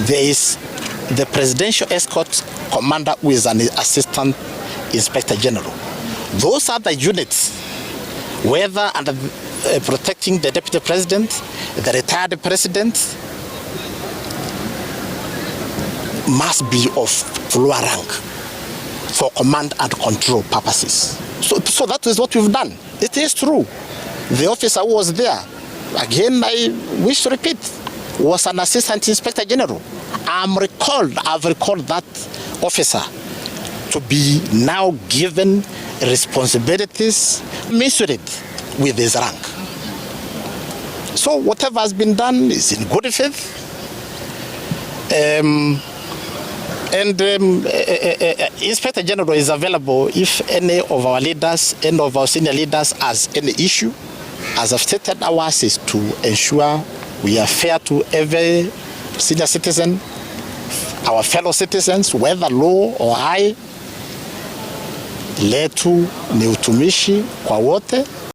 there is the Presidential Escort Commander, who is an Assistant Inspector General. Those are the units, whether under protecting the Deputy President, the retired President, must be of lower rank for command and control purposes. So that is what we've done. It is true. The officer who was there, again, I wish to repeat, was an Assistant Inspector General. I've recalled that officer to be now given responsibilities commensurate with his rank. So whatever has been done is in good faith. Inspector General is available if any of our leaders, any of our senior leaders has any issue. As I've stated, ours is to ensure we are fair to every senior citizen, our fellow citizens, whether low or high. Letu ni utumishi kwa wote.